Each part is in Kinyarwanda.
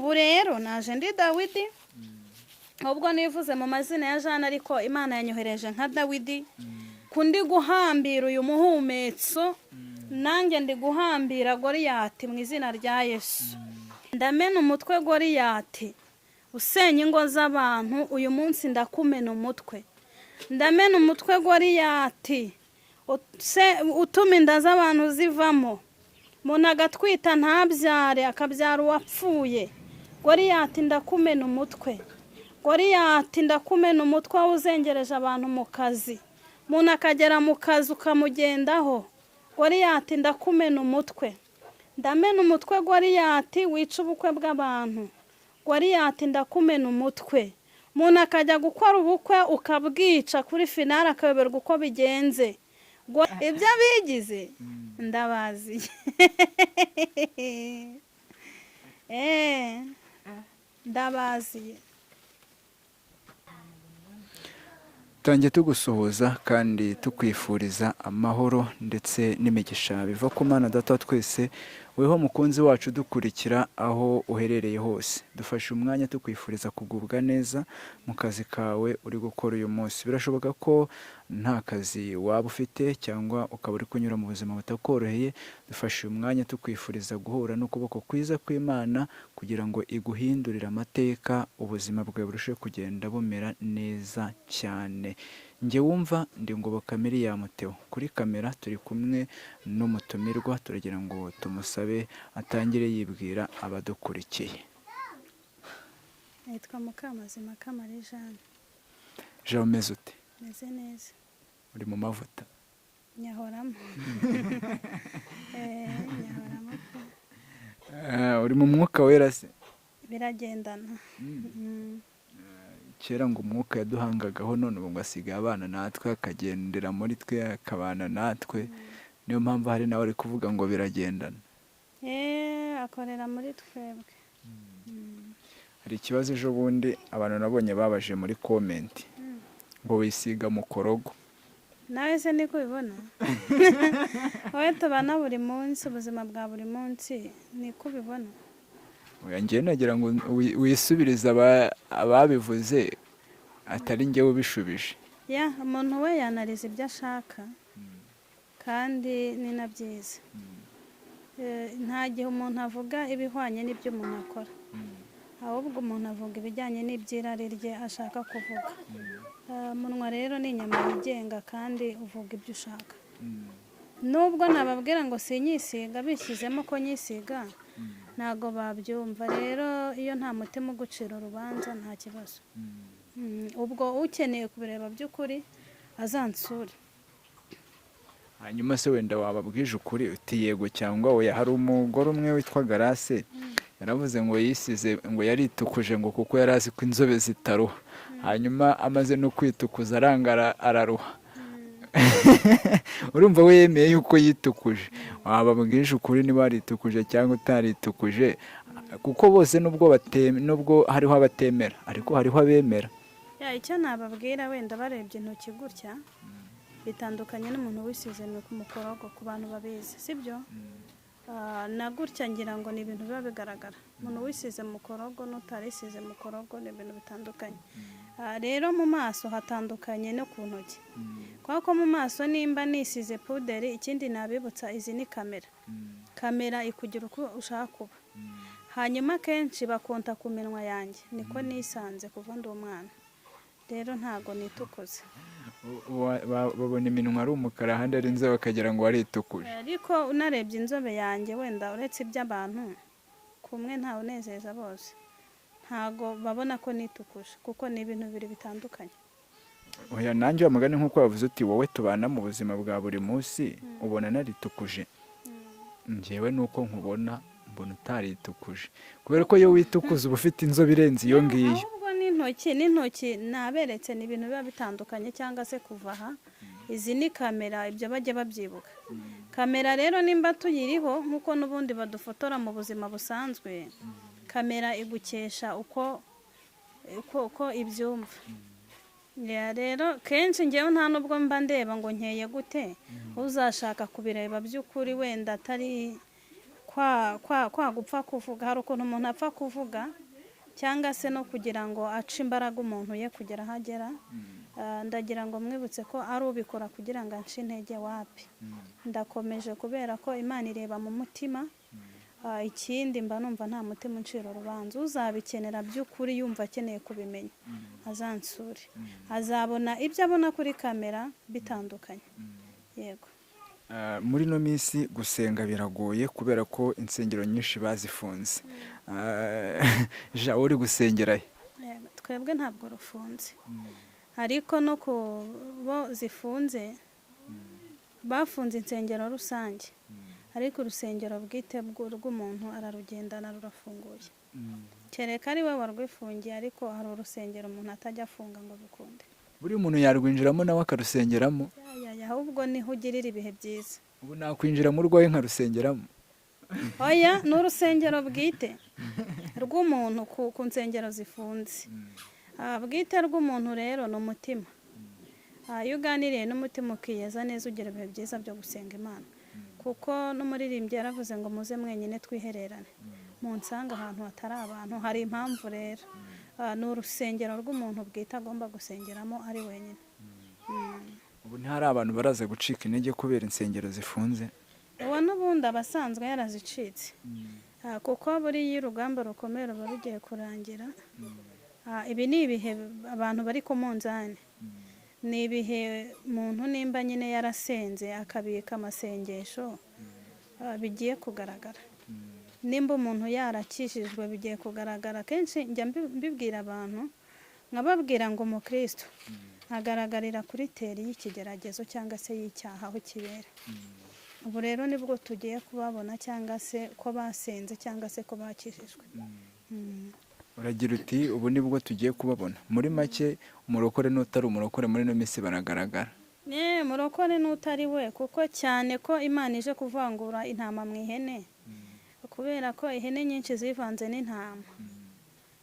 ubu rero naje ndi Dawidi ubwo nivuze mu mazina ya Jana ariko Imana yanyohereje nka Dawidi kundi guhambira uyu muhumetso nanjye ndi guhambira Goliyati mu izina rya Yesu. Ndamena umutwe Goliyati usenya ingo z'abantu uyu munsi ndakumena umutwe. Ndamena umutwe Goliyati utuma inda z'abantu zivamo. Umuntu agatwita ntabyare akabyara uwapfuye. Goliyati ndakumena umutwe. Goliyati ndakumena umutwe uzengereje abantu mu kazi. Umuntu akagera mu kazi ukamugendaho. Goliyati ndakumena umutwe. Ndamena umutwe Goliyati wica ubukwe bw'abantu. Goliyati ndakumena umutwe. Umuntu akajya gukora ubukwe ukabwica kuri finale akayoberwa uko bigenze. Ibyo bigize ndabazi. Ndabazi. Tangiye tugusuhuza kandi tukwifuriza amahoro ndetse n'imigisha biva ku Mana Data twese, weho mukunzi wacu dukurikira aho uherereye hose. Dufashe umwanya tukwifuriza kugubwa neza mu kazi kawe uri gukora uyu munsi. Birashoboka ko nta kazi waba ufite cyangwa ukaba uri kunyura mu buzima butakoroheye. Dufashe umwanya tukwifuriza guhura n'ukuboko kwiza kw'Imana kugira ngo iguhindurire amateka, ubuzima bwawe burusheho kugenda bumera neza cyane. Nge wumva ndi Ngoboka Miriam Theo. Kuri kamera turi kumwe n'umutumirwa, turagira ngo tumusabe atangire yibwira abadukurikiye. Nitwa Mukamazima Kamari Jane. Jean umeze ute? Meze neza. Uri mu mavuta? Nyahoramo. Nyahoramo. Uri mu mwuka wera se? Biragendana. Kera ngo umwuka yaduhangagaho none ubu ngasigaye abana natwe akagendera muri twe akabana natwe. Niyo mpamvu hari nawe ari kuvuga ngo biragendana. Akorera muri twebwe. Hari ikibazo ejo bundi abantu nabonye babaje muri comment ngo wisiga mu korogo. Nawe se niko ubibona? Wowe tubana buri munsi, ubuzima bwa buri munsi niko ubibona? Oya, ngiye nagira ngo wisubirize ababivuze atari njye ubishubije. Umuntu we yanariza ibyo ashaka kandi ni na byiza. Nta gihe umuntu avuga ibihwanye n'ibyo umuntu akora, ahubwo umuntu avuga ibijyanye n'ibyirari rye ashaka kuvuga. Umunwa rero ni inyama yigenga kandi uvuga ibyo ushaka. Nubwo nababwira ngo sinyisiga bishyizemo ko nyisiga ntago babyumva. Rero iyo nta mutima ugucira urubanza nta kibazo. Ubwo ukeneye kubireba by'ukuri azansure. Hanyuma se wenda wababwije ukuri uti yego cyangwa oya? Hari umugore umwe witwa Garase yaravuze ngo yisize ngo yaritukuje ngo kuko yari azi ko inzobe zitaruha, hanyuma amaze no kwitukuza arangara araruha. Urumva we yemeye yuko yitukuje? Wababwije ukuri niba waritukuje cyangwa utaritukuje? Kuko bose nubwo hariho abatemera ariko hariho abemera. Icyo nababwira wenda barebye intoki gutya bitandukanye n'umuntu wisize ku mukorogo ku bantu babizi, sibyo? Na gutya ngira ngo ni ibintu biba bigaragara. Umuntu wisize mu mukorogo n'utarisize mu mukorogo ni ibintu bitandukanye. Rero mu maso hatandukanye no ku ntoki. Kwa ko mu maso nimba nisize puderi, ikindi nabibutsa izi ni kamera. Kamera ikugira uko ushaka kuba. Hanyuma kenshi bakonta ku minwa yanjye, niko nisanze kuva ndi umwana. Rero ntago nitukuze. Babona iminwa ari umukara ahandi ari inzobe bakagira ngo waritukuje. Ariko unarebye inzobe yanjye wenda uretse iby'abantu kumwe nta unezeza bose, ntago babona ko nitukuje kuko ni ibintu bibiri bitandukanye. Oya, nanjye wamugane nk'uko wavuze uti wowe tubana mu buzima bwa buri munsi ubona naritukuje. Njyewe nuko nkubona mbona utaritukuje, kubera ko iyo witukuza uba ufite inzobe irenze iyo ngiyo. N'intoki naberetse ni ibintu biba bitandukanye cyangwa se kuva aha. Izi ni kamera, ibyo bajye babyibuka. Kamera rero nimba tuyiriho nk'uko n'ubundi badufotora mu buzima busanzwe, kamera igukesha uko ibyumva. Rero kenshi ngewe nta nubwo mba ndeba ngo nkeye gute, uzashaka kubireba by'ukuri wenda atari kwa gupfa kuvuga. Hari ukuntu umuntu apfa kuvuga cyangwa se no kugira ngo ace imbaraga umuntu ye kugera aho agera. Ndagira ngo mwibutse ko ari ubikora kugira ngo ance intege wapi. Ndakomeje kubera ko Imana ireba mu mutima. Ikindi mba numva nta mutima uncira urubanza. Uzabikenera by'ukuri yumva akeneye kubimenya azansure, azabona ibyo abona kuri kamera bitandukanye. Yego. Muri no minsi gusenga biragoye kubera ko insengero nyinshi bazifunze. Uri gusengera he? Twebwe ntabwo rufunze, ariko no ku bo zifunze bafunze insengero rusange, ariko urusengero bwite rw'umuntu ararugendana rurafunguye. Kereka ari we warwifungiye, ariko hari urusengero umuntu atajya afunga ngo bikunde. Buri muntu yarwinjiramo nawe akarusengeramo? Ahubwo niho ugirira ibihe byiza. Ubu nakwinjira mu rwawe nkarusengeramo? Oya, ni urusengero bwite rw'umuntu ku nsengero zifunze. Bwite rw'umuntu rero ni umutima. Iyo uganiriye n'umutima ukiyeza neza ugira ibihe byiza byo gusenga Imana, kuko n'umuririmbyi yaravuze ngo muze mwenyine twihererane, munsanga ahantu hatari abantu. Hari impamvu rero. Ni urusengero rw'umuntu bwite agomba gusengeramo ari wenyine. Ubu ntihari abantu baraza gucika intege kubera insengero zifunze? Uwo n'ubundi abasanzwe yarazicitse, kuko buriya urugamba rukomeye ruba rugiye kurangira. Ibi ni ibihe abantu bari ku munzani. Ni ibihe muntu nimba nyine yarasenze akabika amasengesho bigiye kugaragara. Nimba umuntu yarakishijwe bigiye kugaragara. Kenshi njya mbibwira abantu nkababwira ngo umukristo agaragarira kuri teri y'ikigeragezo cyangwa se y'icyaha aho kibera. Ubu rero nibwo tugiye kubabona, cyangwa se ko basenze cyangwa se ko bakishijwe. Uragira uti ubu nibwo tugiye kubabona. Muri make umurokore n'utari umurokore muri ino minsi baragaragara? Umurokore n'utari we, kuko cyane ko Imana ije kuvangura intama mu ihene, kubera ko ihene nyinshi zivanze n'intama.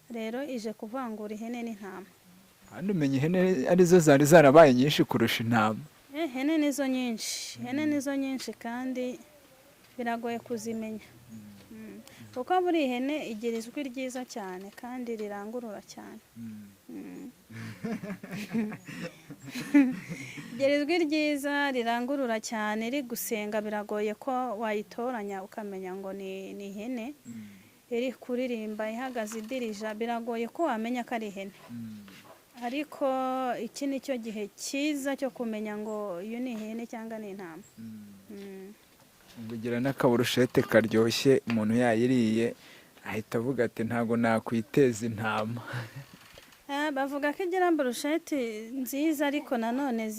Rero ije kuvangura ihene n'intama. Kandi umenya ihene arizo zari zarabaye nyinshi kurusha intama? Ihene nizo nyinshi, ihene nizo nyinshi kandi biragoye kuzimenya. Kuko buri ihene igira ijwi ryiza cyane kandi rirangurura cyane. Igira ijwi ryiza rirangurura cyane, iri gusenga biragoye ko wayitoranya ukamenya ngo ni ihene. Iri kuririmba ihagaze idirija biragoye ko wamenya ko ari ihene. Ariko iki ni cyo gihe cyiza cyo kumenya ngo iyo ni ihene cyangwa ni intama. Ugira n'akaburushete karyoshye umuntu yayiriye ahita avuga ati ntago nakwiteza intama. Bavuga ko igira burushete nziza, ariko nanone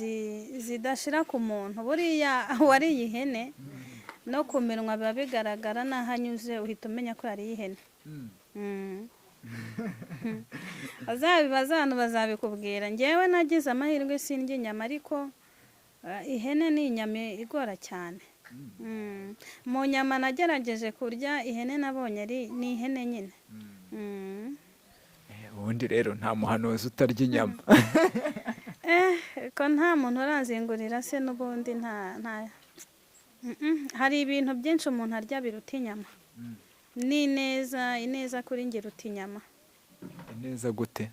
zidashira ku muntu. Buriya wariye ihene no ku minwa biba bigaragara, n'aho anyuze uhita umenya ko yariye ihene. Azabibaza abantu bazabikubwira. Ngewe nagize amahirwe sindya inyama, ariko ihene ni inyama igora cyane. Mu nyama nagerageje kurya ihene nabonye ni ihene nyine. Ubundi rero nta muhanuzi utarya inyama. Ko nta muntu urazingurira se n'ubundi hari ibintu byinshi umuntu arya biruta inyama. Ni ineza kuri njye iruta inyama. Ineza gute?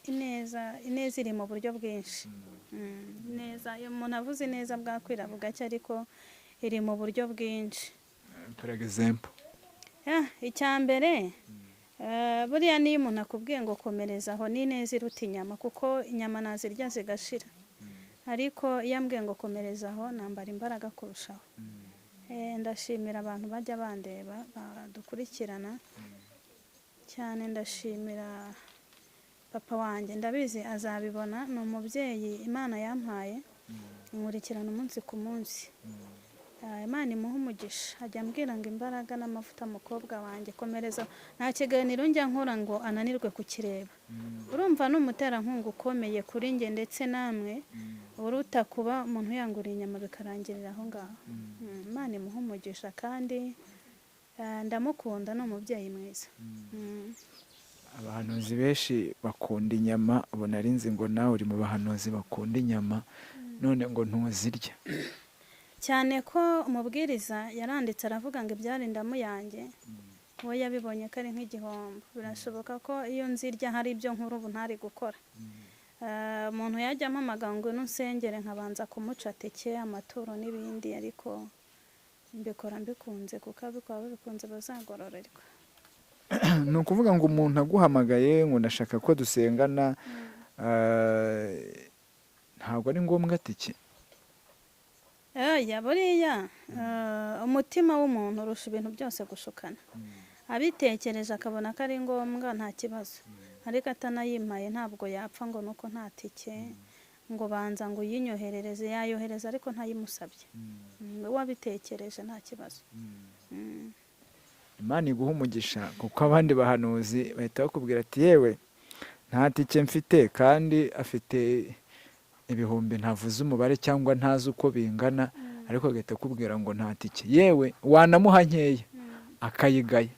Ineza iri mu buryo bwinshi. Ineza, iyo umuntu avuze ineza bwakwira bugacya, ariko iri mu buryo bwinshi. For example? Icya mbere, buriya niyo umuntu akubwiye ngo komereza aho, ni ineza iruta inyama, kuko inyama nazirya zigashira. Ariko iyo ambwiye ngo komereza aho, nambara imbaraga kurushaho. Ndashimira abantu bajya bandeba badukurikirana cyane. Ndashimira papa wanjye, ndabizi azabibona. Ni umubyeyi Imana yampaye, inkurikirana umunsi ku munsi. Imana imuha umugisha. Ajya ambwira ngo imbaraga n'amavuta mukobwa wanjye komereza. Nta kiganiro njya nkora ngo ananirwe kukireba. Urumva ni umuterankunga ukomeye kuri njye ndetse namwe, uruta kuba umuntu yanguriye inyama bikarangirira aho ngaho. Imana imuha umugisha kandi ndamukunda, ni umubyeyi mwiza. Abahanuzi benshi bakunda inyama. Ubona ari nzi ngo nawe uri mu bahanuzi bakunda inyama, none ngo ntuzirya. cyane ko umubwiriza yaranditse aravuga ngo ibyari indamu yanjye we yabibonye ko ari nk'igihombo. Birashoboka ko iyo nzirya hari ibyo nkuru ubu ntari gukora. Umuntu yajya ampamagara ngo nusengere nkabanza kumuca teke amaturo n'ibindi, ariko mbikora mbikunze kuko abikora bikunze bazagororerwa. Ni ukuvuga ngo umuntu aguhamagaye ngo ndashaka ko dusengana, ntabwo ari ngombwa tike? Buriya umutima w'umuntu urusha ibintu byose gushukana. Abitekereje akabona ko ari ngombwa nta kibazo, ariko atanayimpaye ntabwo yapfa ngo nuko nta tike ngo banza ngo yinyoherereze. Yayohereza ariko ntayimusabye. Wabitekereje nta kibazo. Imana iguha umugisha, kuko abandi bahanuzi bahita bakubwira ati yewe nta tike mfite, kandi afite ibihumbi ntavuze umubare cyangwa ntazi uko bingana, ariko agahita akubwira ngo nta tike, yewe wanamuha nkeya akayigaya.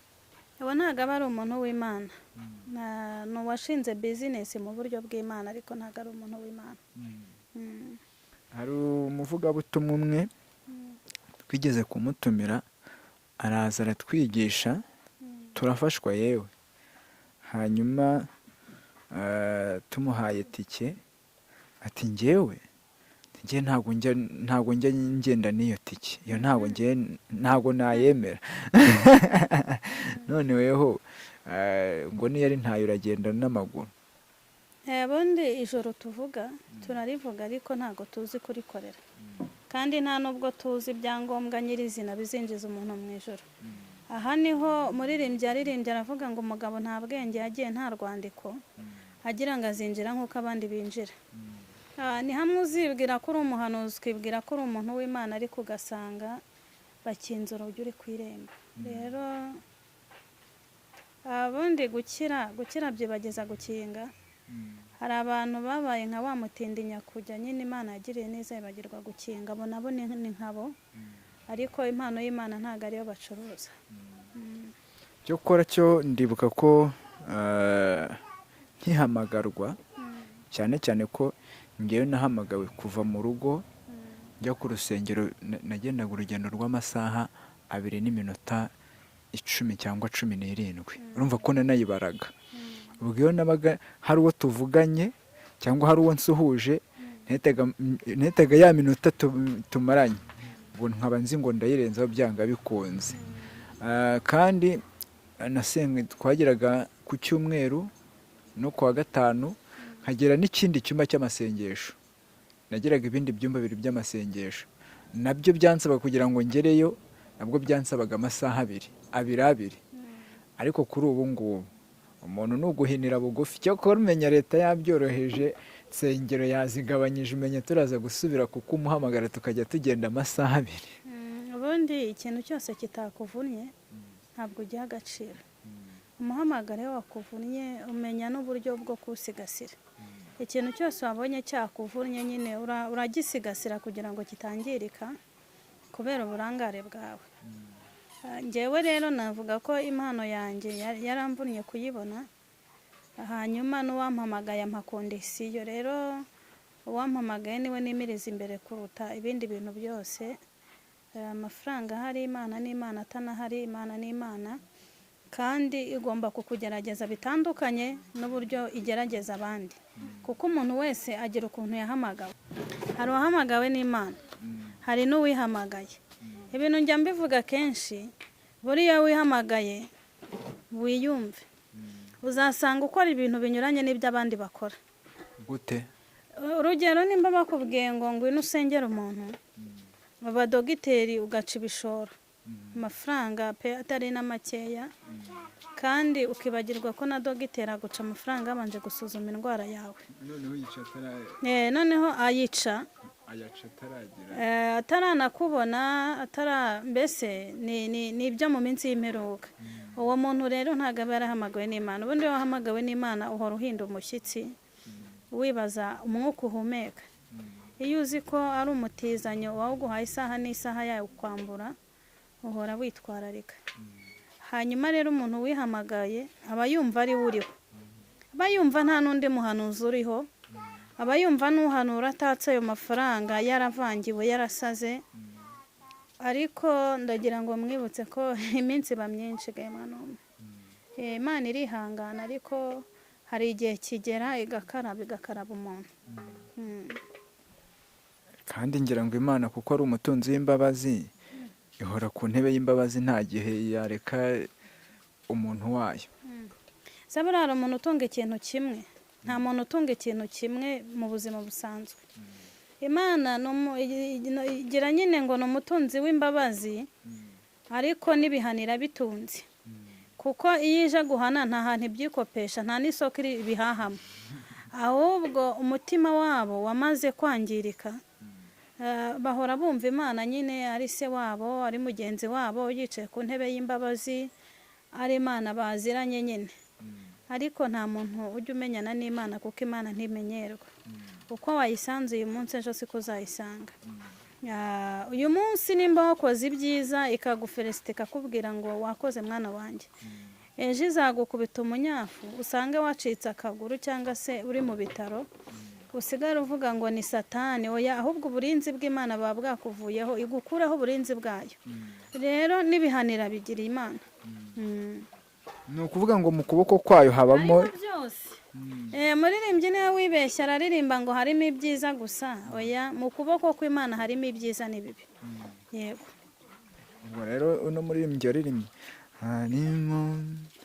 Uwo ntabwo aba ari umuntu w'Imana. Ni uwashinze bizinesi mu buryo bw'Imana, ariko ntabwo ari umuntu w'Imana. Hari umuvugabutumwa umwe twigeze kumutumira, araza aratwigisha turafashwa yewe. Hanyuma tumuhaye tike ati njyewe ntabwo njya ngenda n'iyo tike, iyo ntabwo nayemera. None weho ngo niyo ari ntayo uragenda n'amaguru. Ubundi ijoro tuvuga turarivuga, ariko ntabwo tuzi kurikorera, kandi nta nubwo tuzi ibyangombwa nyirizina bizinjiza umuntu mu ijoro. Aha niho umuririmbyi yaririmbye aravuga ngo umugabo nta bwenge yagiye nta rwandiko, agira ngo azinjira nk'uko abandi binjira. Ni hamwe uzibwira ko uri umuhanuzi, ukibwira ko uri umuntu w'Imana, ariko ugasanga bakinze urugi uri ku irembo. Rero ubundi gukira byibageza gukinga. Hari abantu babaye nka wa mutindi nyakujya, nyine Imana yagiriye neza yibagirwa gukinga. Abo nabo ni nkabo, ariko impano y'Imana ntabwo ariyo bacuruza. Cyo gukora cyo ndibuka ko nkihamagarwa, cyane cyane ko ngewe nahamagawe kuva mu rugo njya ku rusengero, nagendaga urugendo rw'amasaha 2:10 cyangwa 17. Urumva ko nanayibaraga. Ubwo iyo nabaga hari uwo tuvuganye cyangwa hari uwo nsuhuje, netaga ya minota tumaranye, ubwo nkaba nzi ngo ndayirenzaho byanga bikunze. Kandi twageraga ku cyumweru no ku wa gatanu, nkagera n'ikindi cyumba cy'amasengesho. Nageraga ibindi byumba 2 by'amasengesho, nabyo byansabaga kugira ngo ngereyo, nabwo byansabaga amasaha 2. Ariko kuri ubu ngubu umuntu nuguhinira bugufi. Cyakora umenya leta yabyoroheje, insengero yazigabanyije, umenya turaza gusubira kuko umuhamagara tukajya tugenda amasaha 2. Ubundi ikintu cyose kitakuvunnye ntabwo ugiha agaciro. Umuhamagare wakuvunnye umenya n'uburyo bwo kusigasira. Ikintu cyose wabonye cyakuvunnye nyine uragisigasira kugira ngo kitangirika kubera uburangare bwawe. Njyewe rero navuga ko impano yanjye yaramvunnye kuyibona, hanyuma n'uwampamagaye amakondisiyo. Rero uwampamagaye niwe nimiriza imbere kuruta ibindi bintu byose. Amafaranga hari, Imana n'Imana, atanahari Imana n'Imana, kandi igomba kukugerageza bitandukanye n'uburyo igerageza abandi, kuko umuntu wese agira ukuntu yahamagawe. Hari uwahamagawe n'Imana, hari n'uwihamagaye. Ibintu njya mbivuga kenshi, buriya wihamagaye wiyumve, uzasanga ukora ibintu binyuranye n'iby'abandi bakora. Gute? Urugero, nimba bakubwiye ngo ngwino usengere umuntu, abadogiteri ugaca ibishoro, amafaranga pe atari na makeya, kandi ukibagirwa ko na dogiteri aguca amafaranga yabanje gusuzuma indwara yawe. Noneho ayica ataranakubona, mbese ni ibyo mu minsi y'imperuka. Uwo muntu rero ntabwo aba yarahamagawe n'Imana. Ubundi wahamagawe n'Imana uhora uhinda umushyitsi, wibaza umwuka uhumeka. Iyo uzi ko ari umutizanyo wawuguhaye isaha n'isaha yawe kwambura, uhora witwararika. Hanyuma rero umuntu wihamagaye aba yumva ari we uriho, aba yumva nta n'undi muhanuzi uriho, aba yumva n'uhanura atatse ayo mafaranga yaravangiwe yarasaze, ariko ndagira ngo mwibutse ko iminsi iba myinshi mwana umwe. Imana irihangana ariko hari igihe kigera igakaraba umuntu. kandi ngira ngo Imana kuko ari umutunzi w'imbabazi ihora ku ntebe y'imbabazi, nta gihe yareka umuntu wayo. Sabura hari umuntu utunga ikintu kimwe, nta muntu utunga ikintu kimwe mu buzima busanzwe. Imana igira nyine ngo ni umutunzi w'imbabazi ariko n'ibihanira bitunze, kuko iyo ije guhana nta hantu ibyikopesha, nta n'isoko ibihahamo, ahubwo umutima wabo wamaze kwangirika. Bahora bumva Imana nyine ari se wabo, ari mugenzi wabo yicaye ku ntebe y'imbabazi, ari Imana baziranye nyine. Ariko nta muntu ujya umenyana n'Imana kuko Imana ntimenyerwa. Uko wayisanze uyu munsi ejo siko uzayisanga. Uyu munsi nimba wakoze ibyiza ikagufelicita ikakubwira ngo wakoze mwana wanjye, ejo izagukubita umunyafu usange wacitse akaguru cyangwa se uri mu bitaro, usigara uvuga ngo ni Satani. Oya, ahubwo uburinzi bw'Imana buba bwakuvuyeho, igukuraho uburinzi bwayo. Rero n'ibihanira bigira Imana. Ni ukuvuga ngo mu kuboko kwayo habamo byose. Muririmbyi niwe wibeshya araririmba ngo harimo ibyiza gusa. Oya, mu kuboko kw'Imana harimo ibyiza n'ibibi. Yego. Ubwo rero uno muririmbyi yaririmbye harimo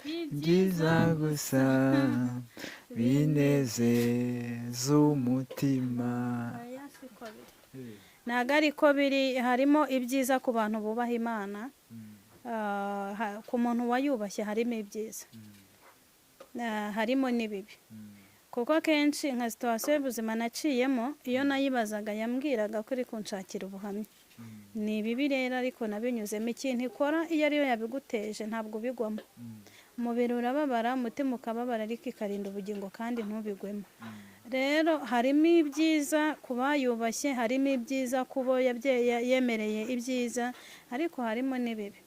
ibyiza gusa binezeza umutima. Ntabwo ariko biri, harimo ibyiza ku bantu bubaha Imana. Ku muntu wayubashye harimo ibyiza, harimo n'ibibi. Kuko akenshi nka situwasiyo y'ubuzima naciyemo, iyo nayibazaga yambwiraga ko iri kunshakira ubuhamya. Ni ibibi rero ariko nabinyuzemo. Ikintu ikora iyo ariyo yabiguteje ntabwo ubigwamo. Umubiri urababara, umutima ukababara, ariko ikarinda ubugingo kandi ntubigwemo. Rero harimo ibyiza ku bayubashye, harimo ibyiza ku bo yemereye ibyiza, ariko harimo n'ibibi.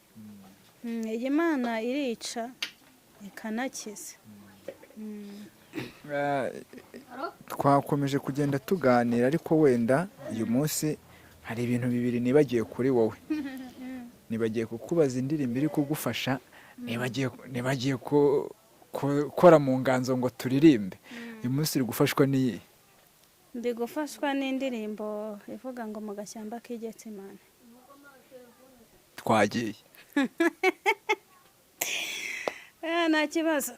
Iyi Mana irica ikanakiza. Twakomeje kugenda tuganira, ariko wenda uyu munsi hari ibintu bibiri nibagiye kuri wowe. Nibagiye kukubaza indirimbo iri kugufasha, nibagiye gukora mu nganzo ngo turirimbe. Uyu munsi uri gufashwa n'iyi? Ndi gufashwa n'indirimbo ivuga ngo mu gashyamba k'Igetsemane. Twagiye. Nta kibazo.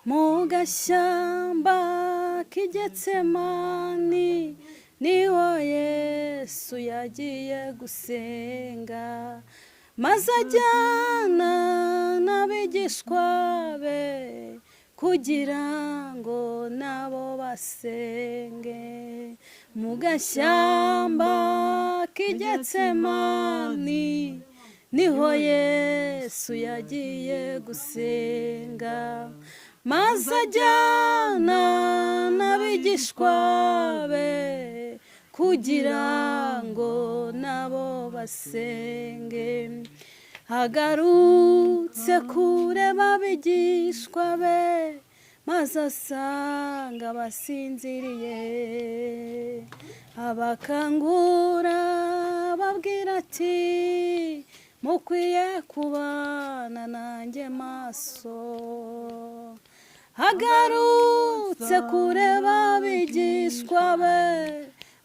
Mu gashyamba k'Igetsemane niho Yesu yagiye gusenga, maze ajyana n'abigishwa be kugira ngo nabo basenge. Mu gashyamba k'Igetsemane niho Yesu yagiye gusenga, maze ajyana n'abigishwa be kugira ngo nabo basenge. Agarutse kureba abigishwa be, maze asanga basinziriye, abakangura babwira ati mukwiye kubana nanjye maso. Agarutse kureba abigishwa be,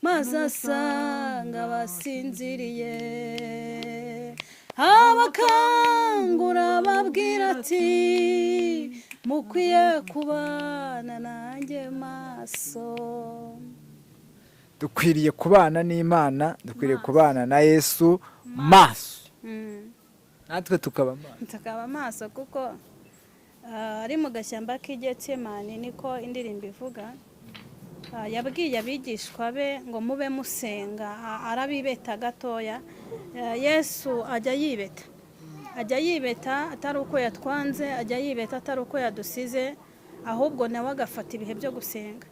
maze asanga basinziriye, abakangura babwira ati mukwiye kubana nanjye maso. Dukwiriye kubana n'Imana, dukwiriye kubana na Yesu maso. Natwe tukaba maso kuko ari mu gashyamba k'Igetsemane, niko indirimbo ivuga. Yabwiye abigishwa be ngo mube musenga, arabibeta gatoya. Yesu ajya yibeta atari uko yatwanze, ajya yibeta atari uko yadusize, ahubwo nawe agafata ibihe byo gusenga.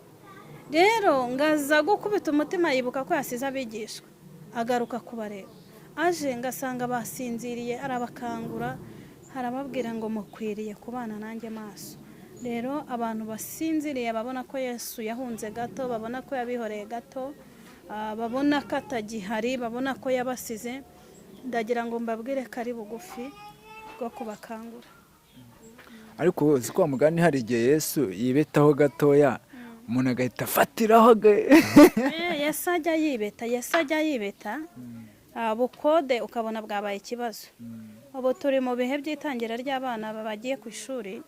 Rero ngaza gukubita umutima yibuka ko yasize abigishwa, agaruka kubareba. Aje ngasanga basinziriye, arabakangura, harababwira ngo mukwiriye kubana nanjye maso. Rero abantu basinziriye babona ko Yesu yahunze gato, babona ko yabihoreye gato, babona ko atagihari, babona ko yabasize, ndagira ngo mbabwire ko ari bugufi bwo kubakangura. ariko uzi ko mugani hari igihe Yesu yibetaho gatoya umuntu agahita afatiraho Yesu ajya yibeta bukode ukabona bwabaye ikibazo. Ubu turi mu bihe by'itangira ry'abana bagiye ku ishuri.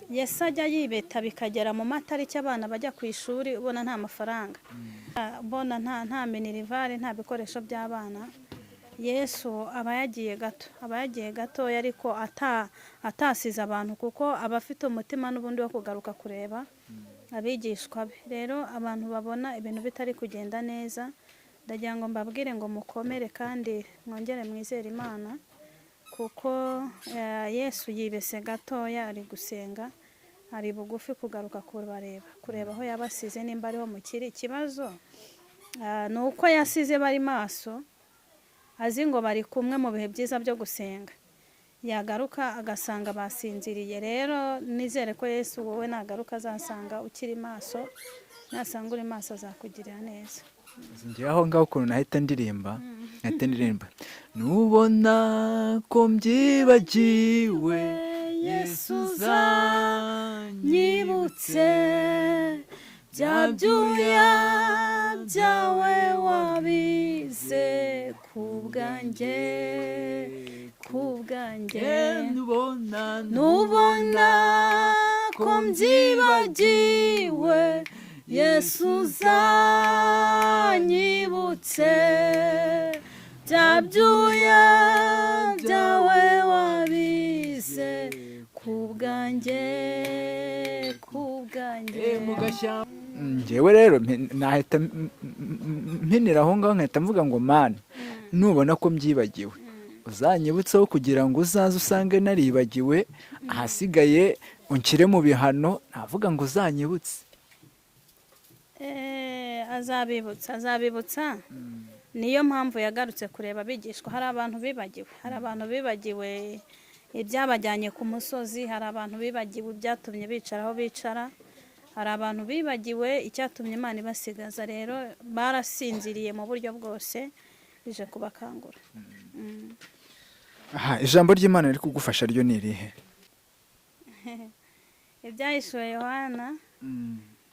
Yesu ajya yibeta bikagera mu matariki abana bajya ku ishuri, ubona nta mafaranga, ubona nta minerivare, nta bikoresho by'abana. Yesu aba yagiye gatoya, ariko atasize abantu, kuko aba afite umutima n'ubundi wo kugaruka kureba abigishwa be. Rero abantu babona ibintu bitari kugenda neza, ndagira ngo mbabwire ngo mukomere kandi mwongere mwizere Imana, kuko Yesu yibese gatoya, ari gusenga, ari bugufi kugaruka kureba aho yabasize, nimba ariho mukiri. Ikibazo ni uko yasize bari maso, azi ngo bari kumwe mu bihe byiza byo gusenga, yagaruka agasanga basinziriye. Rero nizere ko Yesu wowe nagaruka azasanga ukiri maso, nasanga uri maso azakugirira neza. ngewe aho ngaho ukuntu nahita ndirimba nubona ko mbyibagiwe Yesu uzanyibutse bya byuya byawe wabize ku bwanjye, nubona ko mbyibagiwe Yesu uzanyibutse bya byuya byawe wabize ku bwanjye. ngewe rero nahita mpinira aho ngaho nkahita mvuga ngo Mana, nubona ko mbyibagiwe uzanyibutseho, kugira ngo uzaze usange naribagiwe, ahasigaye unshyire mu bihano. Navuga ngo uzanyibutse. Azabibutsa. Niyo mpamvu yagarutse kureba abigishwa. Hari abantu bibagiwe ibyabajyanye ku musozi, hari abantu bibagiwe ibyatumye bicara aho bicara, hari abantu bibagiwe icyatumye Imana ibasigaza. Rero barasinziriye mu buryo bwose, bije kubakangura. Ijambo ry'Imana riri kugufasha ryo ni irihe? Ibyahishuwe Yohana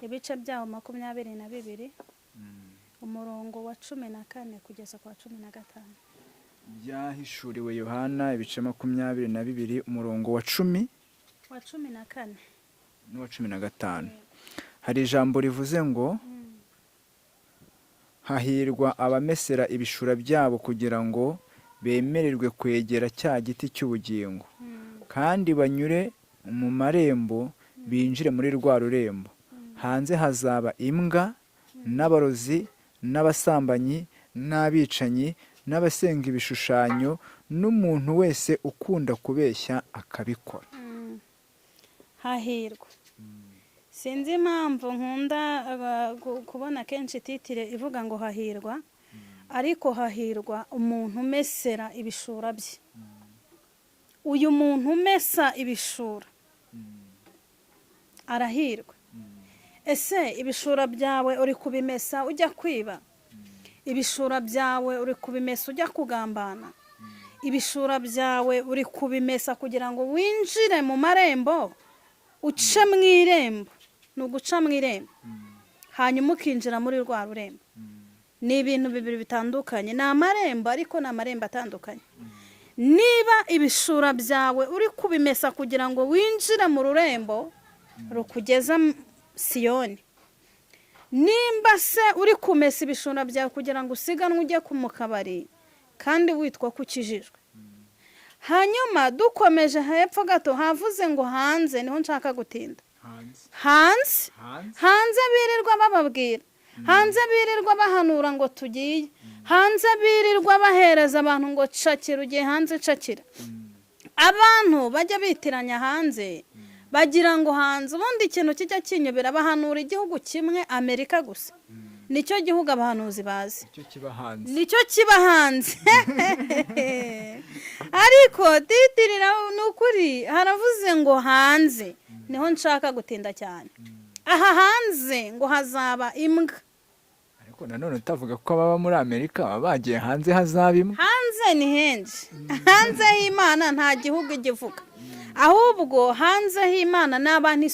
ibice byaho 22 umurongo wa 14 kugeza kwa 15. Byahishuriwe Yohana ibice 22 umurongo wa 10 wa 14 n'uwa 15. Hari ijambo rivuze ngo hahirwa abamesera ibishura byabo kugira ngo bemererwe kwegera cya giti cy'ubugingo, kandi banyure mu marembo binjire muri rwa rurembo. Hanze hazaba imbwa n'abarozi n'abasambanyi n'abicanyi n'abasenga ibishushanyo n'umuntu wese ukunda kubeshya akabikora. Hahirwa. Sinzi impamvu nkunda kubona kenshi titire ivuga ngo hahirwa, ariko hahirwa umuntu umesera ibishura bye. Uyu muntu umesa ibishura arahirwa. Ese ibishura byawe uri kubimesa ujya kwiba? Ibishura byawe uri kubimesa ujya kugambana? Ibishura byawe uri kubimesa kugira ngo winjire mu marembo, uce mu irembo? Ni uguca mu irembo hanyuma ukinjira muri rwa rurembo. Ni ibintu bibiri bitandukanye. Ni amarembo, ariko ni amarembo atandukanye. Niba ibishura byawe uri kubimesa kugira ngo winjire mu rurembo rukugeza Siyoni, nimba se uri kumesa ibishura byawe kugira ngo usiganwe ujye mu kabari kandi witwa ko ukijijwe. Hanyuma dukomeje hepfo gato havuze ngo hanze, niho nshaka gutinda. Hanze birirwa bababwira, hanze birirwa bahanura ngo tugiye, hanze birirwa bahereza abantu ngo cakira, ugiye hanze cakira. Abantu bajya bitiranya hanze, bagira ngo hanze. Ubundi ikintu kijya kinyobera, bahanura igihugu kimwe, Amerika gusa. Nicyo gihugu abahanuzi bazi, nicyo kiba hanze. Ariko titirira n'ukuri haravuze ngo hanze, niho nshaka gutinda cyane. Aha hanze ngo hazaba imbwa. ariko nanone utavuga ko ababa muri Amerika baba bagiye hanze hazabimwe. hanze ni henshi hanze h'Imana nta gihugu igivuga, ahubwo hanze h'Imana ni abantu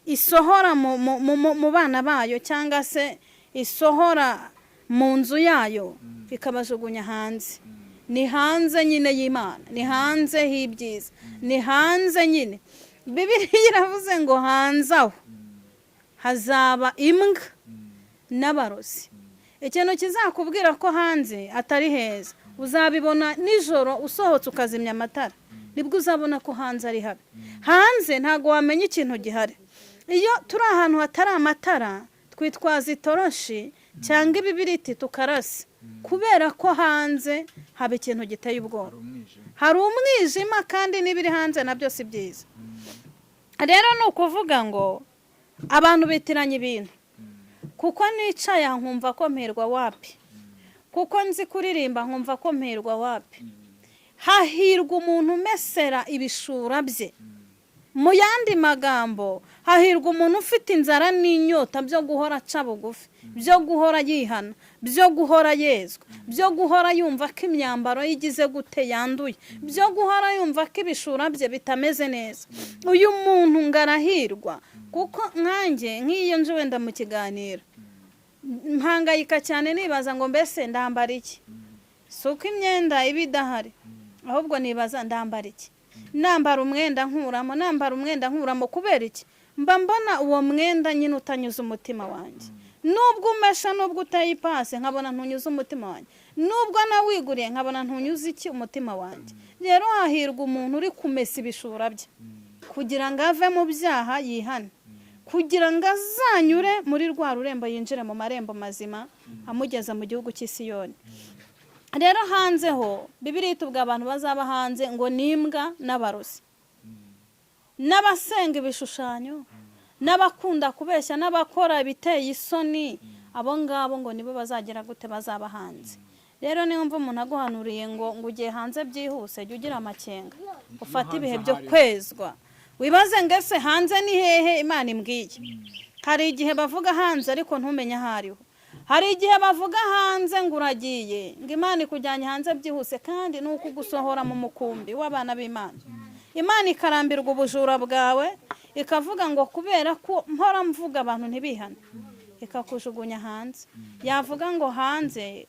isohora mu bana bayo cyangwa se isohora mu nzu yayo ikabajugunya hanze. Ni hanze nyine y'Imana, ni hanze h'ibyiza, ni hanze nyine. Bibiliya iravuze ngo hanze aho hazaba imbwa n'abarozi. Ikintu kizakubwira ko hanze atari heza uzabibona nijoro usohotse ukazimya amatara, nibwo uzabona ko hanze ari habi. Hanze ntago wamenya ikintu gihari. Iyo turi ahantu hatari amatara twitwaza itoroshi cyangwa ibibiriti tukarasa, kubera ko hanze haba ikintu giteye ubwoba, hari umwijima kandi n'ibiri hanze nabyo si byiza. Rero ni ukuvuga ngo abantu bitiranya ibintu, kuko nicaye nkumva ko mperwa wapi, kuko nzi kuririmba nkumva ko mperwa wapi. Hahirwa umuntu umesera ibishura bye. Mu yandi magambo, hahirwa umuntu ufite inzara n'inyota byo guhora aca bugufi, byo guhora yihana, byo guhora yezwa, byo guhora yumva ko imyambaro yigize gute yanduye, byo guhora yumva ko ibishura bye bitameze neza. Uyu muntu ngarahirwa, kuko nkanjye nk'iyo nje wenda mu kiganiro mpangayika cyane nibaza ngo mbese ndambara iki. Si uko imyenda iba idahari, ahubwo nibaza ndambara iki. Nambara umwenda nkuramo kubera iki? Mba mbona uwo mwenda nyine utanyuze umutima wanjye. Nubwo umesha, nubwo utayipase nkabona ntunyuze umutima wanjye, nubwo nawiguriye nkabona ntunyuze iki umutima wanjye. Rero hahirwa umuntu uri kumesa ibishura bye kugira ngo ave mu byaha yihane, kugira ngo azanyure muri rwa rurembo yinjire mu marembo mazima amugeza mu gihugu cy'Isiyoni. Rero hanze ho Bibiliya itubwira abantu bazaba hanze ngo nimbwa n'abarozi, n'abasenga ibishushanyo, n'abakunda kubeshya, n'abakora ibiteye isoni. Abo ngabo ngo nibo bazagera gute? Bazaba hanze. Rero niyo mva umuntu aguhanuriye ngo ugiye hanze byihuse, jya ugira amakenga, ufate ibihe byo kwezwa, wibaze ngo ese hanze ni hehe Imana imbwiye. Hari igihe bavuga hanze ariko ntumenye aho ariho. Hari igihe bavuga hanze ngo uragiye, ngo Imana ikujyanye hanze byihuse, kandi ni uko gusohora mu mukumbi w'abana b'Imana. Imana ikarambirwa ubujura bwawe, ikavuga ngo kubera ko mpora mvuga abantu ntibihane, ikakujugunya hanze. Yavuga ngo hanze,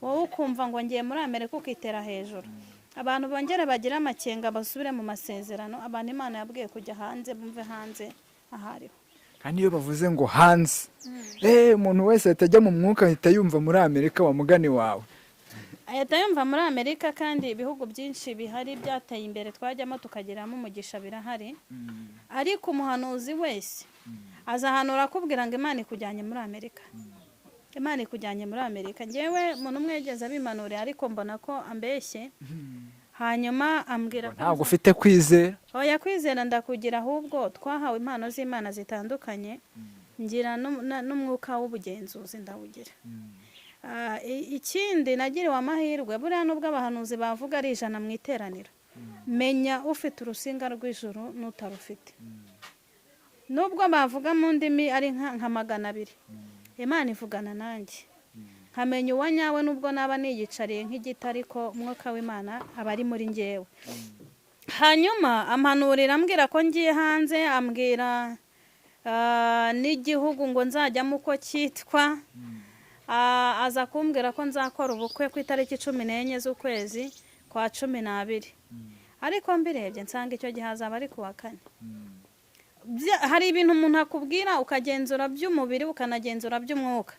wowe ukumva ngo ngiye muri Amerika ukitera hejuru. Abantu bongere bagira amakenga basubire mu masezerano. Abantu Imana yabwiye kujya hanze bumve hanze ahariho. Kandi iyo bavuze ngo hanze, umuntu wese atajya mu mwuka ahita yumva muri Amerika wa mugani wawe. Ahita yumva muri Amerika, kandi ibihugu byinshi bihari byateye imbere twajyamo tukageramo umugisha birahari. Ariko umuhanuzi wese azahanura akubwira ngo Imana ikujyanye muri Amerika. Imana ikujyanye muri Amerika. Ngewe umuntu umwe yageze abimanuriye ariko mbona ko ambeshye. Hanyuma ambwira ko ntabwo ufite kwizera. Oya, kwizera ndakugira, ahubwo twahawe impano z'Imana zitandukanye, ngira n'umwuka w'ubugenzuzi ndawugira. Ikindi nagiriwe amahirwe, buriya nubwo abahanuzi bavuga ari 100 mu iteraniro, menya ufite urusinga rw'ijuru n'utarufite. Nubwo bavuga mu ndimi ari nka 200, Imana ivugana nanjye, nkamenya uwa nyawe nubwo naba niyicariye nk'igiti, ariko umwuka w'Imana aba ari muri njyewe. Hanyuma ampanurira ambwira ko ngiye hanze, ambwira n'igihugu ngo nzajyamo uko cyitwa. Aza kumbwira ko nzakora ubukwe ku itariki 14 z'ukwezi kwa 12. Ariko mbirebye nsanga icyo gihe azaba ari kuwa 4. Hari ibintu umuntu akubwira ukagenzura by'umubiri ukanagenzura by'umwuka,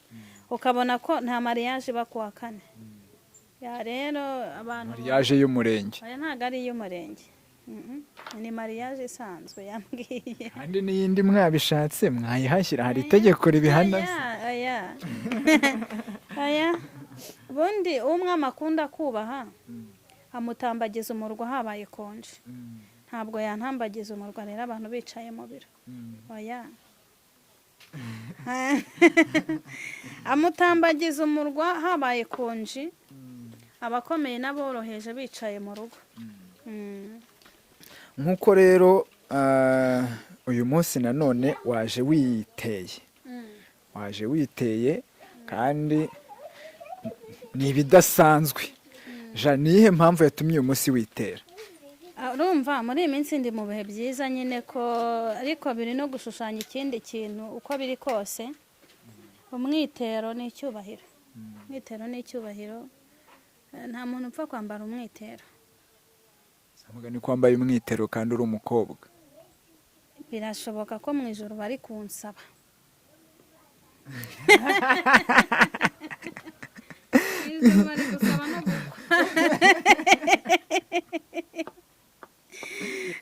ukabona ko nta mariage ba kuwa 4. Ya rero abantu mariage y'umurenge. Aya ntago ari y'umurenge. Ni mariage isanzwe yambwiye. Kandi n'iyindi mwabishatse mwayihashyira, hari itegeko ribihana. Aya bundi umwe amakunda kubaha amutambagiza umurwa habaye konje. Ntabwo yantambagiza umurwa rero abantu bicaye mu biro. Oya. Amutambagiza umurwa habaye konje, abakomeye n'aboroheje bicaye mu rugo. Nkuko rero uyu munsi nanone waje witeye kandi ni ibidasanzwe. Jean, ni iyihe mpamvu yatumye uyu munsi witera? urumva muri iyi minsi ndi mu bihe byiza nyine ko ariko biri no gushushanya ikindi kintu uko biri kose. Umwitero ni icyubahiro. Umwitero ni icyubahiro. Nta muntu upfa kwambara umwitero. Samuga ni kwambaye umwitero kandi uri umukobwa. Birashoboka ko mu ijoro bari kunsaba. Bari gusaba no gukwa.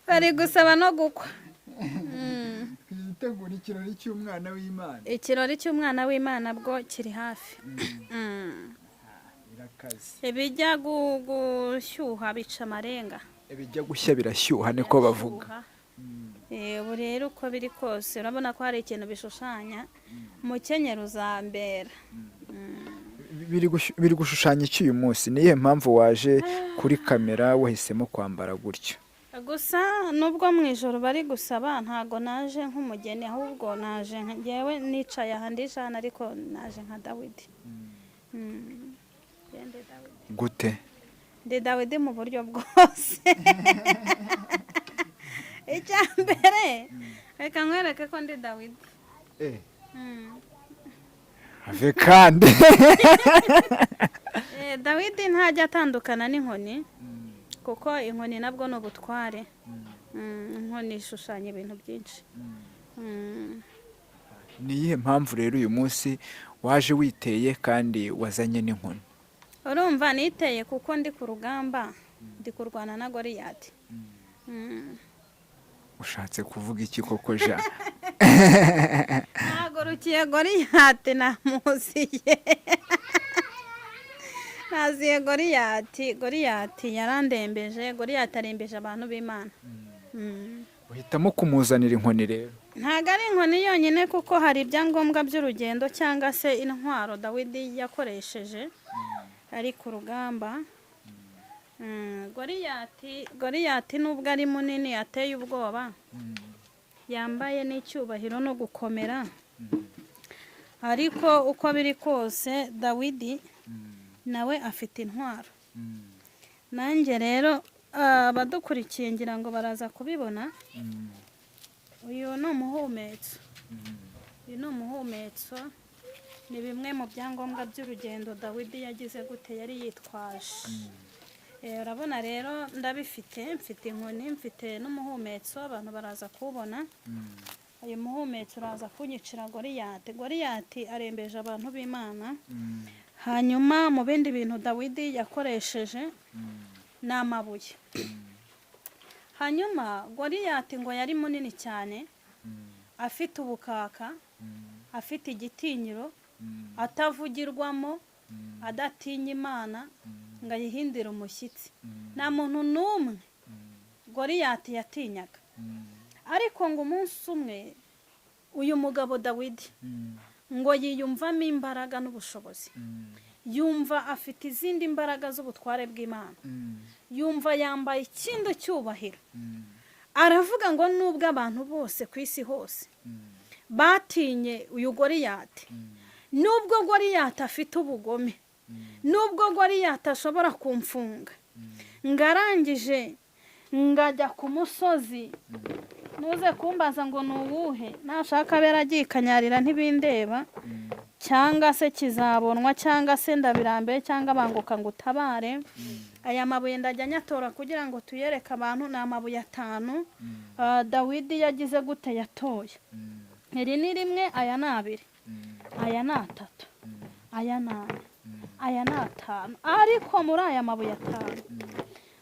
Bari gusaba no gukwa. Twitegura ikirori cy'umwana w'Imana. Ikirori cy'umwana w'Imana bwo kiri hafi. Ibijya gushyuha bica amarenga. Ibijya gushya birashyuha niko bavuga. Ubu rero uko biri kose urabona ko hari ikintu bishushanya umukenyero uzambera. Biri gushushanya iki uyu munsi? Ni iyihe mpamvu waje kuri kamera wahisemo kwambara gutyo? Gusa nubwo mu ijoro bari gusaba ntago naje nk'umugeni ahubwo naje ngewe nicaye ahandi jana ariko naje nka Dawidi. Gute? Ndi Dawidi mu buryo bwose. Icyambere reka nkwereke ko ndi Dawidi. Ave kandi Dawidi ntajya atandukana n'inkoni kuko inkoni nabwo ni ubutware. Inkoni ishushanya ibintu byinshi. Ni iyihe mpamvu rero uyu munsi waje witeye kandi wazanye n'inkoni? Urumva niteye kuko ndi ku rugamba ndi kurwana na Goliyati. Ushatse kuvuga iki koko Jean? Nagurukiye Goliyati namuziye. Naziye Goliyati yarandembeje. Goliyati arembeje abantu b'Imana. Uhitamo kumuzanira inkoni rero? Ntago ari inkoni yonyine kuko hari ibyangombwa by'urugendo cyangwa se intwaro Dawidi yakoresheje ari ku rugamba. Goliyati nubwo ari munini ateye ubwoba, yambaye n'icyubahiro no gukomera, ariko uko biri kose Dawidi nawe afite intwaro. Nanjye rero abadukurikiye ngira ngo baraza kubibona. Uyu ni umuhumetso. Uyu ni umuhumetso. Ni bimwe mu byangombwa by'urugendo Dawidi yagize gute yari yitwaje. Urabona rero ndabifite, mfite inkoni, mfite n'umuhumetso, abantu baraza kubona. Uyu muhumetso uraza kunyicira Goliyati. Goliyati arembeje abantu b'Imana. Hanyuma mu bindi bintu Dawidi yakoresheje ni amabuye. Hanyuma Goliyati ngo yari munini cyane, afite ubukaka, afite igitinyiro, atavugirwamo, adatinya Imana ngo ayihindire umushyitsi. Nta muntu n'umwe Goliyati yatinyaga. Ariko ngo umunsi umwe uyu mugabo Dawidi ngo yiyumvamo imbaraga n'ubushobozi. Yumva afite izindi mbaraga z'ubutware bw'Imana. Yumva yambaye ikindi cyubahiro. Aravuga ngo nubwo abantu bose ku isi hose batinye uyu Goliyati, nubwo Goliyati afite ubugome, nubwo Goliyati ashobora kumfunga, ngarangije ngajya ku musozi, nuze kumbaza ngo nuwuhe, nashaka bera agikanyarira ntibindeba, cyangwa se kizabonwa, cyangwa se ndabirambe, cyangwa banguka ngo utabare. Aya mabuye ndajya nyatora kugira ngo tuyereke abantu. Ni amabuye 5 Dawidi yagize gute yatoye. Iri ni rimwe, aya ni 2, aya ni 3, aya ni 4, aya ni 5. Ariko muri aya mabuye 5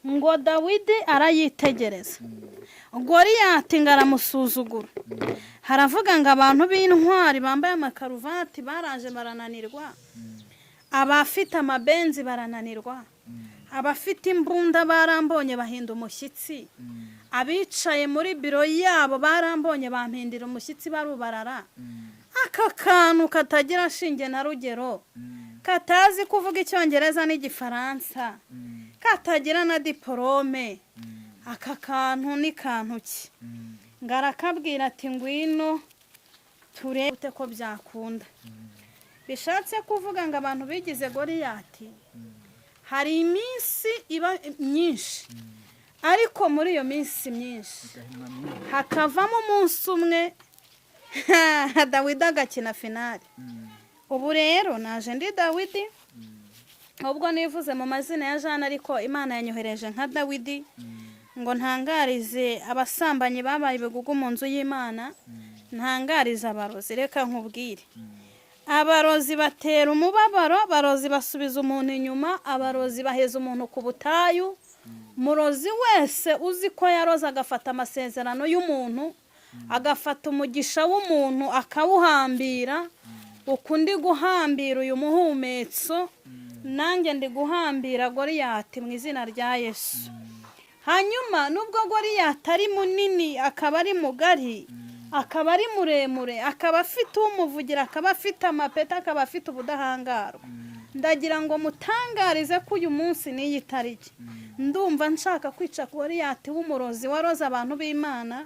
ngo Dawidi arayitegereza. Goliyati ngaramusuzugura. Haravuga ngo abantu b'intwari bambaye amakaruvati baraje barananirwa. Abafite amabenzi barananirwa. Abafite imbunda barambonye bahinda umushyitsi. Abicaye muri biro yabo barambonye bampindira umushyitsi barubarara. Aka kantu katagira shinge na rugero, katazi kuvuga Icyongereza n'Igifaransa, katagira na diplome, aka kantu ni kantu ki? Ngarakabwira ati ngwino turebe ko byakunda. bishatse kuvuga ngo abantu bigize Goliyati hari iminsi iba myinshi, ariko muri iyo minsi myinshi hakavamo umunsi umwe Dawidi agakina finali. Ubu rero naje ndi Dawidi, ubwo nivuze mu mazina ya Jana, ariko Imana yanyohereje nka Dawidi ngo ntangarize abasambanyi babaye ibigugu mu nzu y'Imana, ntangarize abarozi. Reka nkubwire, abarozi batera umubabaro, abarozi basubiza umuntu inyuma, abarozi baheza umuntu ku butayu. Murozi wese uzi ko yaroza agafata amasezerano y'umuntu, agafata umugisha w'umuntu akawuhambira, ukundi guhambira uyu muhumetso, nanjye ndi guhambira Goliyati mu izina rya Yesu. Hanyuma nubwo Goliyati ari munini, akaba ari mugari, akaba ari muremure, akaba afite umuvugira, akaba afite amapeta, akaba afite ubudahangarwa, ndagira ngo mutangarize ko uyu munsi n'iyi tariki ndumva nshaka kwica Goliyati w'umurozi waroza abantu b'Imana,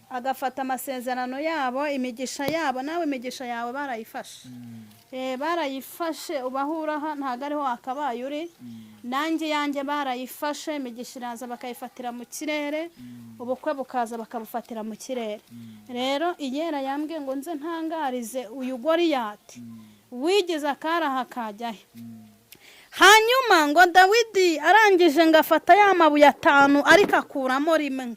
agafata amasezerano yabo, imigisha yabo. Nawe imigisha yawe barayifashe, barayifashe, ubahuraha ntago ariho akabaye uri. Nanjye yanjye barayifashe, imigisha iraza bakayifatira mu kirere, ubukwe bukaza bakabufatira mu kirere. Rero Iyera yambwiye ngo nze ntangarize uyu Goliyati wigize akaraha kajyahe. Hanyuma ngo Dawidi arangije ngafata ya mabuye 5 ariko akuramo rimwe,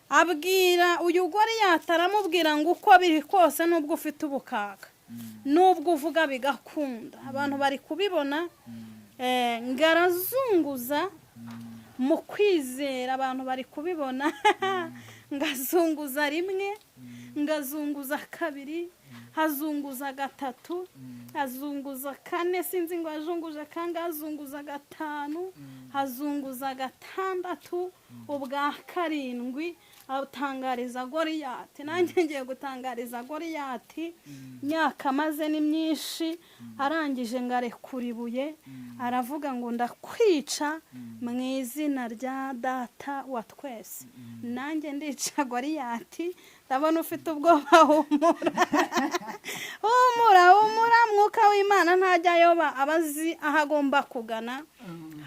abwira uyu Goliyati, aramubwira ngo uko biri kose nubwo ufite ubukaka, nubwo uvuga bigakunda, abantu bari kubibona, ngarazunguza mu kwizera, abantu bari kubibona. Ngazunguza rimwe, ngazunguza kabiri, hazunguza 3, hazunguza 4, sinzi ngo azunguje kanga, hazunguza 5, hazunguza 6, ubwa 7 atangariza Goliyati. Nanjye ngiye gutangariza Goliyati, myaka maze ni myinshi. Arangije ngarekura ibuye, aravuga ngo ndakwica mu izina rya Data wa twese. Nanjye ndica Goliyati. Ndabona ufite ubwoba, humura. Humura, mwuka w'Imana ntajya ayoba, abazi aho agomba kugana.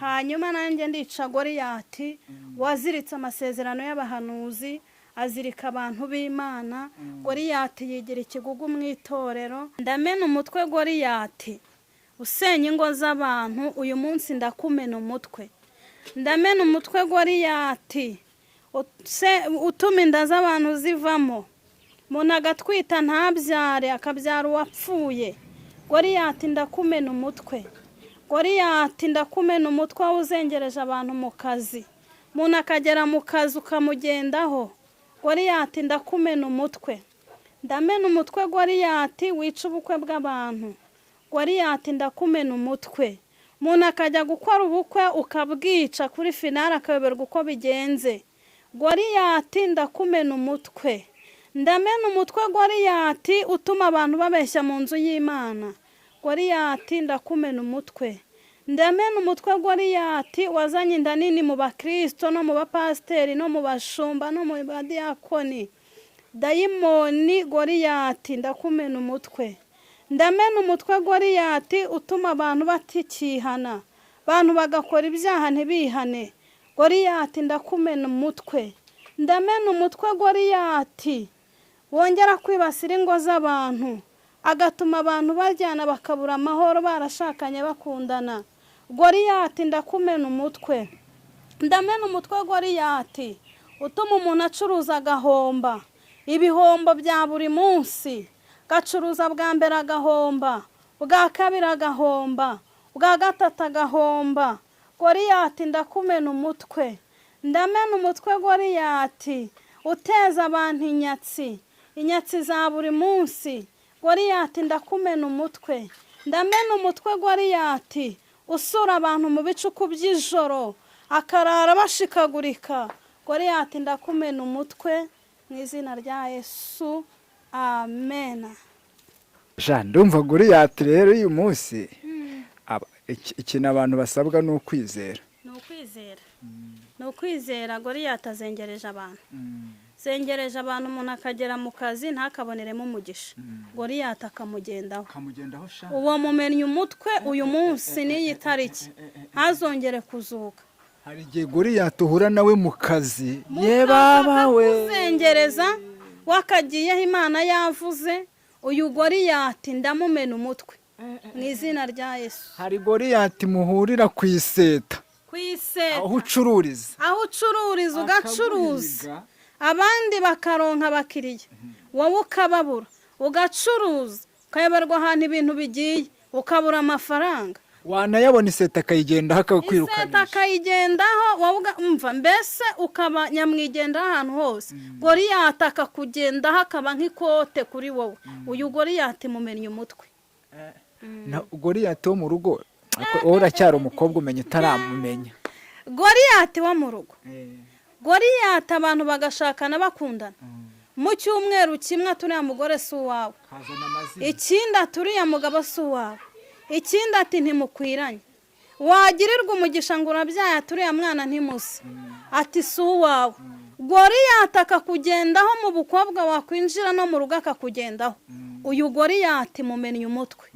Hanyuma nanjye ndica Goliyati waziritse amasezerano y'abahanuzi, azirika abantu b'Imana. Goliyati yigira ikigugu mu itorero. Ndamena umutwe Goliyati usenya ingo z'abantu. Uyu munsi ndakumena umutwe. Ndamena umutwe Goliyati utuma inda z'abantu zivamo, umuntu agatwita ntabyare, akabyara uwapfuye. Goliyati ndakumena umutwe. Goliyati ndakumena umutwe uzengereje abantu mu kazi, umuntu akagera mu kazi ukamugendaho. Goliyati ndakumena umutwe. Ndamena umutwe Goliyati wica ubukwe bw'abantu. Goliyati ndakumena umutwe. Umuntu akajya gukora ubukwe ukabwica, kuri finale akayoberwa uko bigenze. Goliyati ndakumena umutwe. Ndamena umutwe Goliyati utuma abantu babeshya mu nzu y'Imana. Goliyati ndakumena umutwe. Ndamena umutwe Goliyati wazanye inda nini mu bakristo no mu bapasiteri no mu bashumba no mu badiyakoni. Dayimoni Goliyati ndakumena umutwe. Ndamena umutwe Goliyati utuma abantu batikihana, abantu bagakora ibyaha ntibihane. Goliyati ndakumena umutwe. Ndamena umutwe Goliyati wongera kwibasira ingo z'abantu, agatuma abantu bajyana bakabura amahoro, barashakanye bakundana. Goliyati ndakumena umutwe. Ndamena umutwe Goliyati utuma umuntu acuruza agahomba, ibihombo bya buri munsi. Gacuruza bwa mbere agahomba, bwa kabiri agahomba, bwa gatatu agahomba. Goliyati ndakumena umutwe. Ndamena umutwe Goliyati uteza abantu inyatsi za buri munsi. Goliyati ndakumena umutwe. Ndamena umutwe Goliyati usura abantu mu bicuku by'ijoro, akarara bashikagurika. Goliyati ndakumena umutwe mu izina rya Yesu, amen. Ndumva Goliyati rero uyu munsi ikintu abantu basabwa ni ukwizera. Ni ukwizera. Goliyati azengereje abantu. sengereje abantu umuntu akagera mu kazi ntakaboneremo umugisha Goliyati akamugendaho uwo mumennye umutwe uyu munsi n'iyi tariki ntazongere kuzuka. hari igihe Goliyati uhura nawe mu kazi ye baba we kuzengereza wakagiyeho Imana yavuze uyu Goliyati ndamumena umutwe mu izina rya Yesu. hari Goliyati muhurira ku iseta aho ucururiza ugacuruza abandi bakaronka abakiriya wowe ukababura ugacuruza ukayoberwa ahantu ibintu bigiye ukabura amafaranga wanayabona iseta akayigendaho akakwirukanisha iseta akayigendaho wowe umva mbese ukaba nyamwigendaho ahantu hose Goliyati akakugendaho akaba nk'ikote kuri wowe uyu Goliyati mumennye umutwe. Goliyati wo mu rugo wowe uracyari umukobwa umenya utaramumenya. Goliyati wo mu rugo Goliyati abantu bagashakana bakundana mu cyumweru kimwe turiya mugore si uwawe ikindi aturiya mugabo si uwawe ikindi ati ntimukwiranye wagirirwa umugisha ngo urabyaye aturiya mwana ntimusi ati si uwawe. Goliyati akakugendaho mu bukobwa wakwinjira no mu rugo akakugendaho uyu Goliyati mumennye umutwe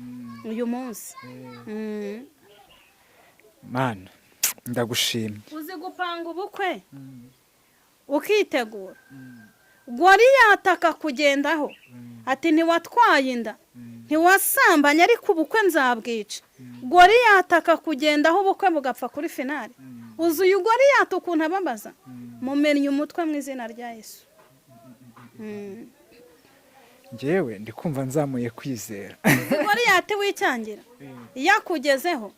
uyu munsi. Mana ndagushimye uzi gupanga ubukwe ukitegura Goliyati akakugendaho ati ntiwatwaye inda ntiwasambanye ariko ubukwe nzabwica. Goliyati akakugendaho ubukwe bugapfa kuri finale. uzi uyu Goliyati ukuntu ababaza mumennye umutwe mu izina rya Yesu. njyewe ndi kumva nzamuye kwizera. Goliyati wicyangira iyo akugezeho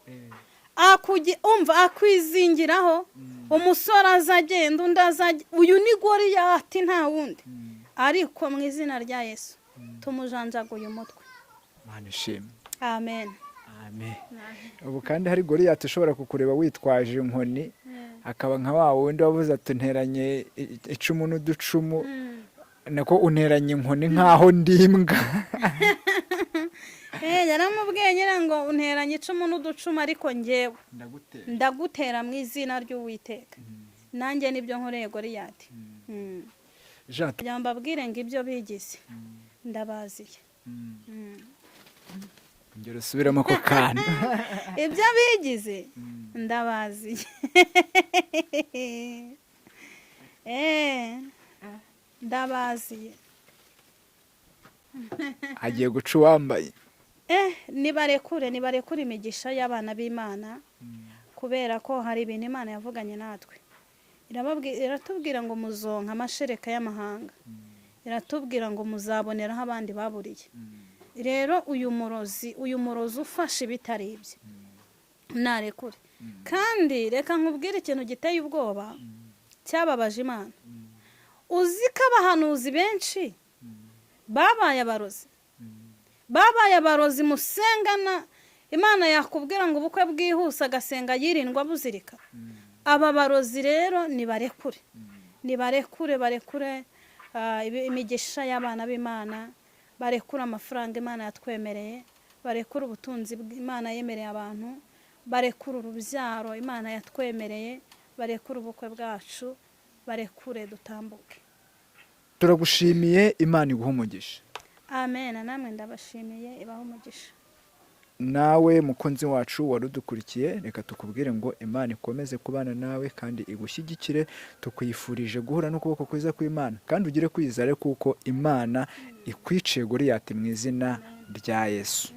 umva akwizingiraho umusore azagenda undi azajya uyu ni Goliyati nta wundi ariko mu izina rya Yesu tumujanjaguye umutwe. Mana ishimwe. Amen. ubu kandi hari Goliyati ushobora kukureba witwaje inkoni akaba nka wa wundi wavuze ati nteranye icumu n'uducumu nako unteranye inkoni nkaho ndimbwa. yaramubwiye nyira ngo unteranye icumu n'uducuma ariko njyewe ndagutera mu izina ry'Uwiteka. nanjye nibyo nkoreye Goliyati. mbabwire ngo ibyo bigize ndabaziye. ngero subiramo ko kana ibyo bigize ndabaziye. ndabaziye. agiye guca uwambaye. nibarekure imigisha y'abana b'Imana kubera ko hari ibintu Imana yavuganye natwe. iratubwira ngo muzonka amashereka y'amahanga. iratubwira ngo muzaboneraho abandi baburiye. rero uyu murozi ufashe ibitari ibye narekure. kandi reka nkubwire ikintu giteye ubwoba cyababaje Imana. uzi ko abahanuzi benshi babaye abarozi musengana Imana yakubwira ngo ubukwe bwihuse agasenga yirindwa buzirika. aba barozi rero barekure imigisha y'abana b'Imana, barekure amafaranga Imana yatwemereye, barekure ubutunzi Imana yemereye abantu, barekure urubyaro Imana yatwemereye, barekure ubukwe bwacu, barekure dutambuke. turagushimiye. Imana iguha umugisha. Amen. namwe ndabashimiye ibaho umugisha. nawe mukunzi wacu warudukurikiye reka tukubwire ngo Imana ikomeze kubana nawe kandi igushyigikire. tukwifurije guhura n'ukuboko kwiza kw'Imana kandi ugire kwizera kuko Imana ikwiciye Goliyati mu izina rya Yesu.